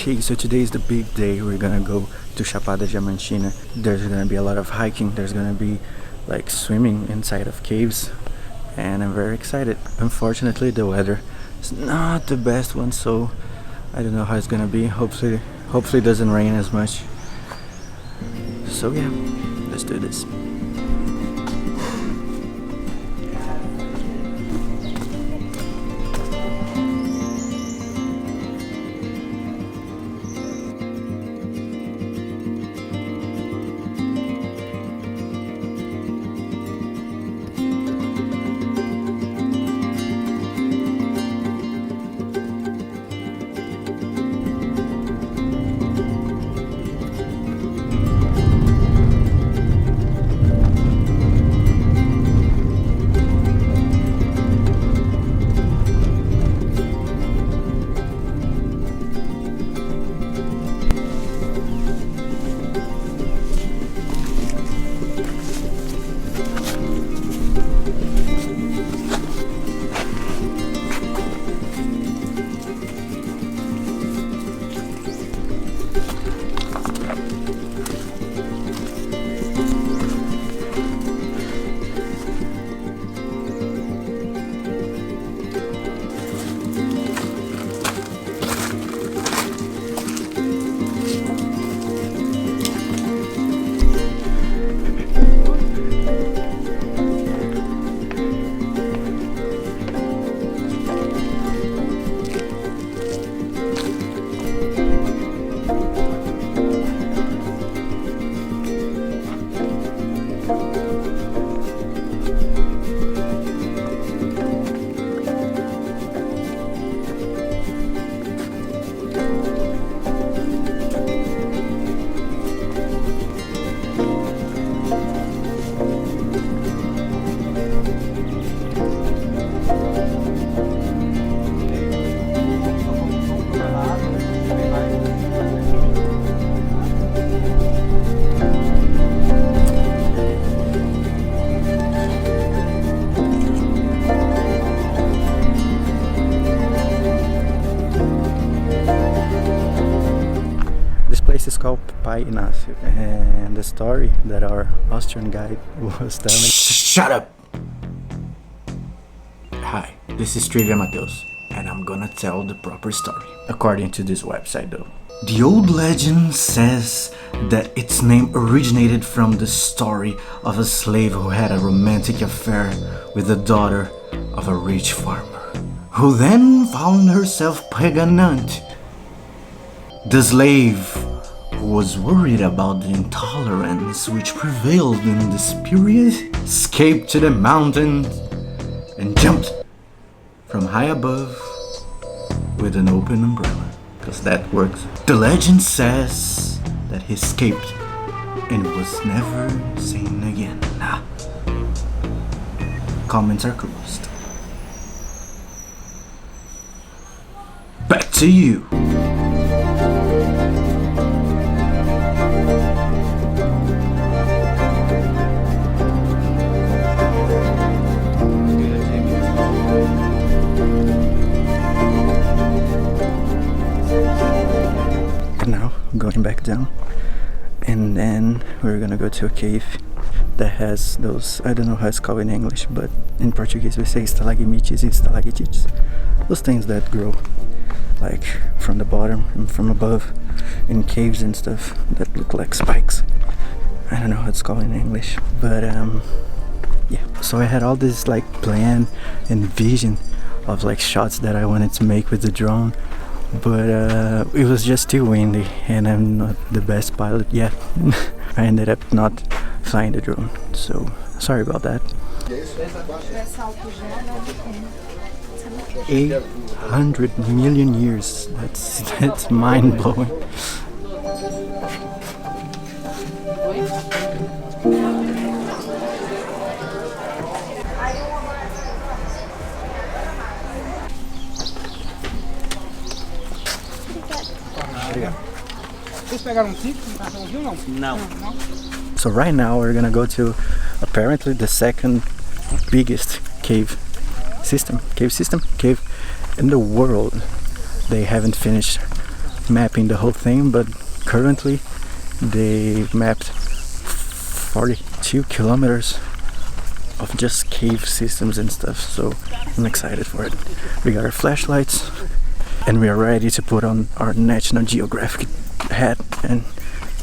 Okay, so today is the big day. We're gonna go to Chapada Diamantina. There's gonna be a lot of hiking. There's gonna be like swimming inside of caves, and I'm very excited. Unfortunately, the weather is not the best one, so I don't know how it's gonna be. Hopefully it doesn't rain as much. So yeah, let's do this. This is called Pai Inacio, and the story that our Austrian guide was telling. Shut up! Hi, this is Trivia Matheus, and I'm gonna tell the proper story, according to this website though. The old legend says that its name originated from the story of a slave who had a romantic affair with the daughter of a rich farmer, who then found herself pregnant. The slave, who was worried about the intolerance which prevailed in this period, escaped to the mountains and jumped from high above with an open umbrella, because that works. The legend says that he escaped and was never seen again. Comments are closed. Back to you. Going back down, and then we're gonna go to a cave that has those, I don't know how it's called in English, but in Portuguese we say stalagmites and stalactites, those things that grow like from the bottom and from above in caves and stuff that look like spikes. I don't know how it's called in English, but yeah, so I had all this like plan and vision of like shots that I wanted to make with the drone, but it was just too windy and I'm not the best pilot yet. I ended up not flying the drone, so sorry about that. 800 million years, that's mind-blowing. So right now we're gonna go to apparently the second biggest cave in the world. They haven't finished mapping the whole thing, but currently they mapped 42 kilometers of just cave systems and stuff, so I'm excited for it. We got our flashlights and we are ready to put on our National Geographic hat and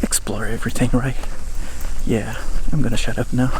explore everything, right? Yeah, I'm gonna shut up now.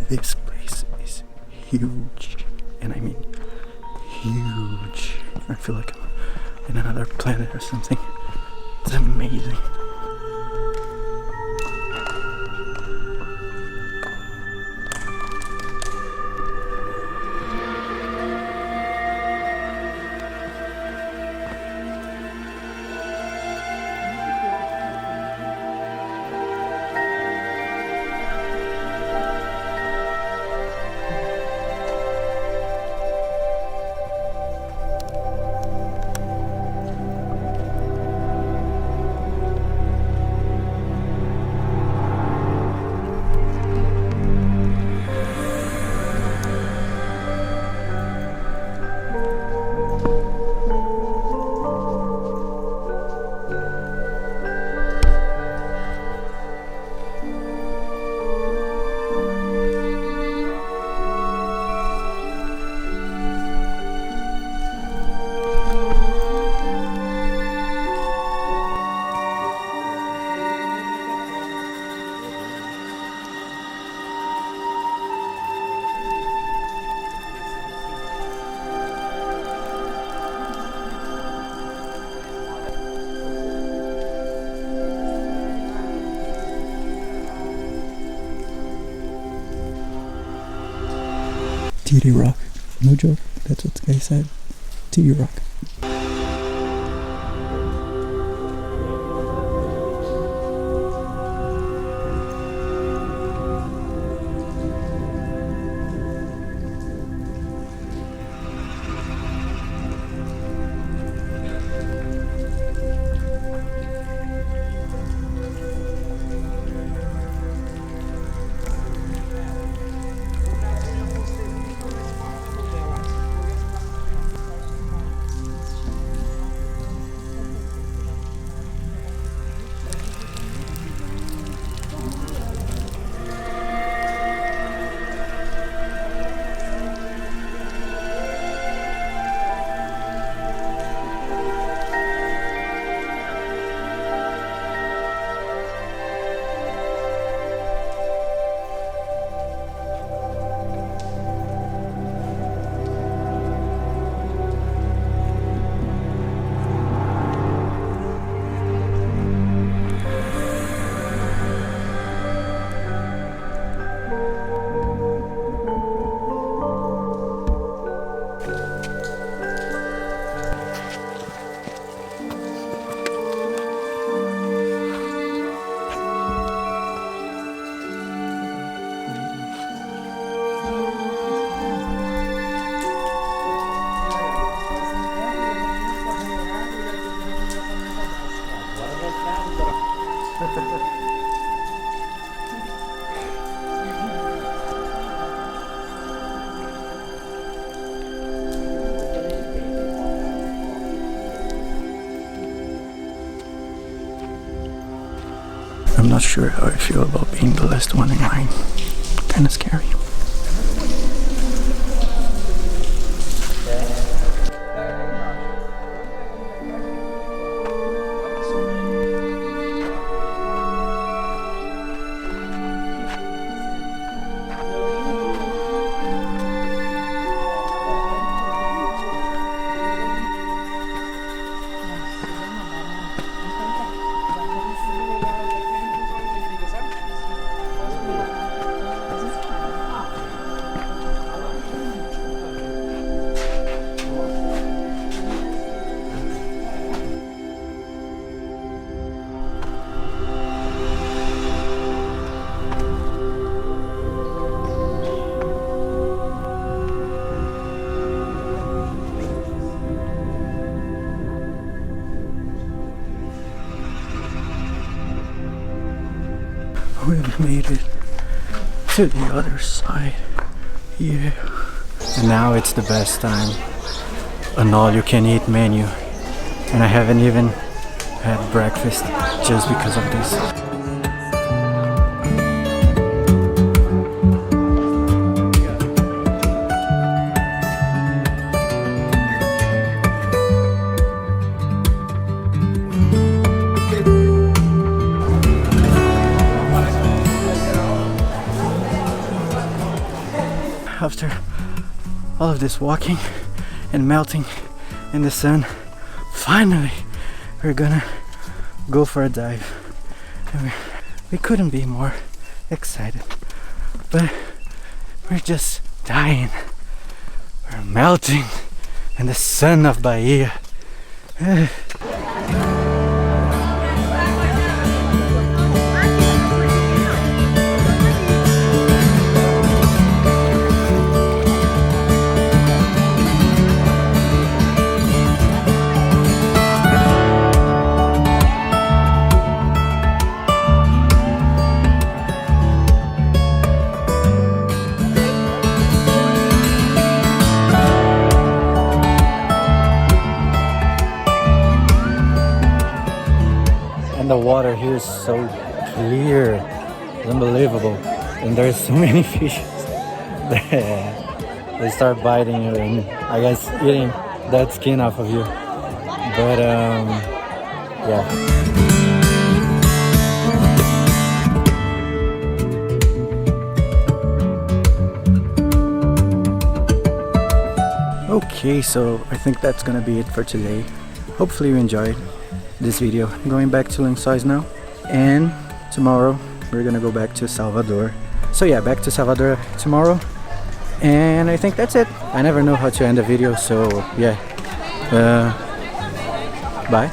This place is huge, and I mean huge. I feel like I'm in another planet or something. It's amazing. TD Rock. No joke. That's what the guy said. TD Rock. I'm not sure how I feel about being the last one in line. Kinda scary. We've made it to the other side. Yeah. And now it's the best time. An all-you-can-eat menu. And I haven't even had breakfast just because of this. After all of this walking and melting in the sun, finally we're gonna go for a dive. And we couldn't be more excited, but we're just dying. We're melting in the sun of Bahia. The water here is so clear, it's unbelievable, and there's so many fishes. They start biting you and I guess eating that skin off of you. But yeah. Okay, so I think that's gonna be it for today. Hopefully you enjoyed this video. I'm going back to Lençóis now, and tomorrow we're gonna go back to Salvador. So yeah, back to Salvador tomorrow, and I think that's it. I never know how to end a video, so yeah, bye.